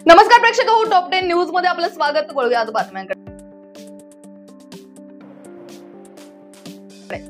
नमस्कार प्रेक्षक हो, टॉप 10 न्यूज मध्ये आपलं स्वागत. वळूया आज बातम्यांकडे.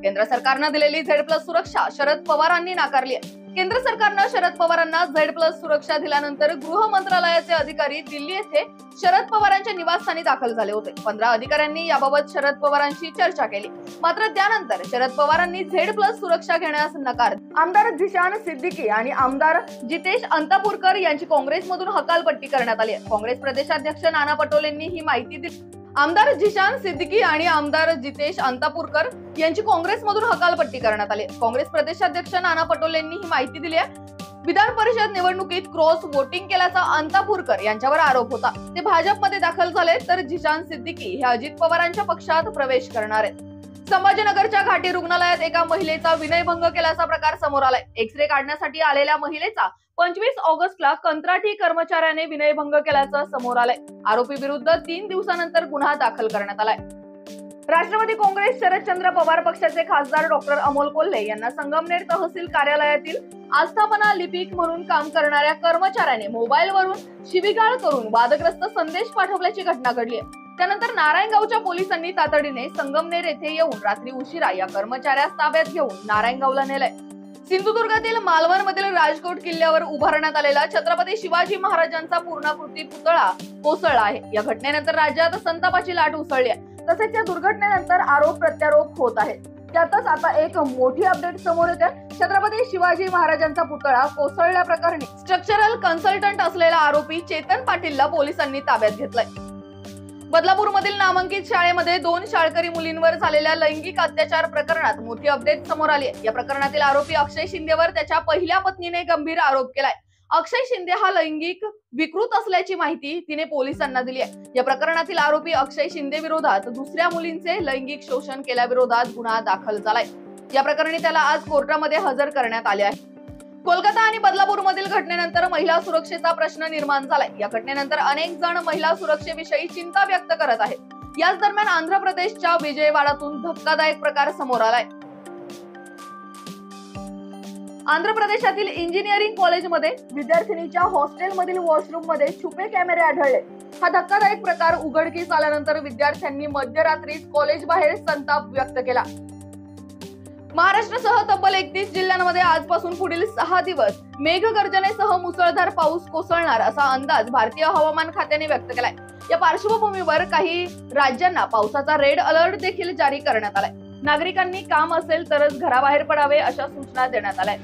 केंद्र सरकारने दिलेली Z+ सुरक्षा शरद पवारांनी नाकारली आहे. केंद्र सरकारने शरद पवारांना Z+ सुरक्षा दिल्यानंतर गृह मंत्रालयाचे अधिकारी दिल्ली येथे शरद पवारांच्या निवासस्थानी दाखल झाले होते. 15 अधिकाऱ्यांनी याबाबत शरद पवारांशी चर्चा केली. मात्र त्यानंतर शरद पवारांनी Z+ सुरक्षा घेण्यास नकार. आमदार झिशान सिद्दीकी आणि आमदार जितेश अंतापूरकर यांची काँग्रेसमधून हकालपट्टी करण्यात आली आहे. काँग्रेस प्रदेशाध्यक्ष नाना पटोलेंनी ही माहिती दिली. आमदार झिशान सिद्दीकी आणि आमदार जितेश अंतापूरकर यांची काँग्रेसमधून हकालपट्टी करण्यात आली. काँग्रेस प्रदेशाध्यक्ष नाना पटोलेंनी ही माहिती दिली आहे. विधान परिषद निवडणुकीत क्रॉस वोटिंग केल्याचा अंतापूरकर यांच्यावर आरोप होता. ते भाजपमध्ये दाखल झाले तर झिशान सिद्दीकी हे अजित पवारांच्या पक्षात प्रवेश करणार आहेत. संभाजीनगरच्या घाटी रुग्णालयात एका महिलेचा विनयभंग केल्याचा प्रकार समोर आलाय. एक्स-रे काढण्यासाठी आलेल्या महिलेचा 25 ऑगस्टला कंत्राटी कर्मचाऱ्याने विनयभंग केल्याचं समोर आलंय. आरोपी विरुद्ध 3 दिवसानंतर गुन्हा दाखल करण्यात आलाय. राष्ट्रवादी काँग्रेस शरदचंद्र पवार पक्षाचे खासदार डॉक्टर अमोल कोल्हे यांना संगमनेर तहसील कार्यालयातील आस्थापना लिपिक म्हणून काम करणाऱ्या कर्मचाऱ्याने मोबाईलवरून शिवीगाळ करून वादग्रस्त संदेश पाठवल्याची घटना घडली आहे. त्यानंतर नारायणगावच्या पोलिसांनी तातडीने संगमनेर येथे येऊन रात्री उशिरा या कर्मचाऱ्यास ताब्यात घेऊन नारायणगावला नेलंय. सिंधुदुर्गातील मालवणमधील राजकोट किल्ल्यावर उभारण्यात आलेला छत्रपती शिवाजी महाराजांचा पूर्णाकृती पुतळा कोसळला आहे. या घटनेनंतर राज्यात संतापाची लाट उसळली आहे. तसेच या दुर्घटनेनंतर आरोप प्रत्यारोप होत आहेत. त्यातच आता एक मोठी अपडेट समोर येते. छत्रपती शिवाजी महाराजांचा पुतळा कोसळल्याप्रकरणी स्ट्रक्चरल कन्सल्टंट असलेला आरोपी चेतन पाटीलला पोलिसांनी ताब्यात घेतलाय. बदलापूरमधील नामांकित शाळेमध्ये 2 शाळकरी मुलींवर झालेल्या लैंगिक अत्याचार प्रकरणात मोठी अपडेट समोर आली आहे. या प्रकरणातील आरोपी अक्षय शिंदेवर त्याच्या पहिल्या पत्नीने गंभीर आरोप केलाय. अक्षय शिंदे हा लैंगिक विकृत असल्याची माहिती तिने पोलिसांना दिली आहे. या प्रकरणातील आरोपी अक्षय शिंदे विरोधात दुसऱ्या मुलींचे लैंगिक शोषण केल्याविरोधात गुन्हा दाखल झालाय. या प्रकरणी त्याला आज कोर्टामध्ये हजर करण्यात आले आहे. कोलकाता आणि बदलापूरमधील घटनेनंतर महिला सुरक्षेचा प्रश्न निर्माण झालाय. या घटनेनंतर अनेक जण महिला सुरक्षेविषयी चिंता व्यक्त करत आहेत. याच दरम्यान आंध्र प्रदेशच्या विजयवाडातून धक्कादायक प्रकार समोर आलाय. आंध्र प्रदेशातील इंजिनिअरिंग कॉलेजमध्ये विद्यार्थिनीच्या हॉस्टेलमधील वॉशरूम मध्ये छुपे कॅमेरे आढळले. हा धक्कादायक प्रकार उघडकीस आल्यानंतर विद्यार्थ्यांनी मध्यरात्रीच कॉलेज बाहेर संताप व्यक्त केला. महाराष्ट्रासह तब्बल 31 जिल्ह्यांमध्ये आजपासून पुढील 6 दिवस मेघगर्जनेसह मुसळधार पाऊस कोसळणार असा अंदाज भारतीय हवामान खात्याने व्यक्त केलाय. या पार्श्वभूमीवर काही राज्यांना पावसाचा रेड अलर्ट देखील जारी करण्यात आलाय. नागरिकांनी काम असेल तरच घराबाहेर पडावे अशा सूचना देण्यात आल्या.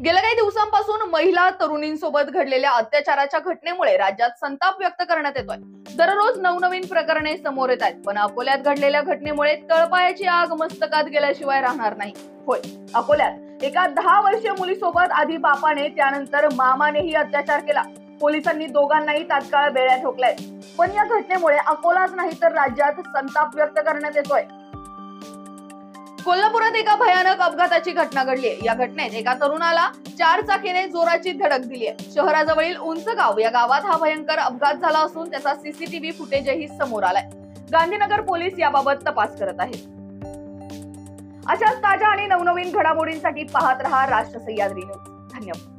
गेल्या काही दिवसांपासून महिला तरुणींसोबत घडलेल्या अत्याचाराच्या घटनेमुळे राज्यात संताप व्यक्त करण्यात येतोय. दररोज नवनवीन प्रकरणे समोर येत आहेत. पण अकोल्यात घडलेल्या घटनेमुळे तळपायाची आग मस्तकात गेल्याशिवाय राहणार नाही. होय, अकोल्यात एका 10 वर्षीय मुलीसोबत आधी बापाने त्यानंतर मामानेही अत्याचार केला. पोलिसांनी दोघांनाही तात्काळ बेड्या ठोकल्यात. पण या घटनेमुळे अकोलाच नाही तर राज्यात संताप व्यक्त करण्यात येतोय. कोल्हापुरात एका भयानक अपघाताची घटना घडली आहे. या घटनेत एका तरुणाला 4 चाकीने जोराची धडक दिली आहे. शहराजवळील उंचगाव या गावात हा भयंकर अपघात झाला असून त्याचा CCTV फुटेजही समोर आलाय. गांधीनगर पोलीस याबाबत तपास करत आहेत. अशाच ताज्या आणि नवनवीन घडामोडींसाठी पाहत रहा राष्ट्र सह्याद्री न्यूज. धन्यवाद.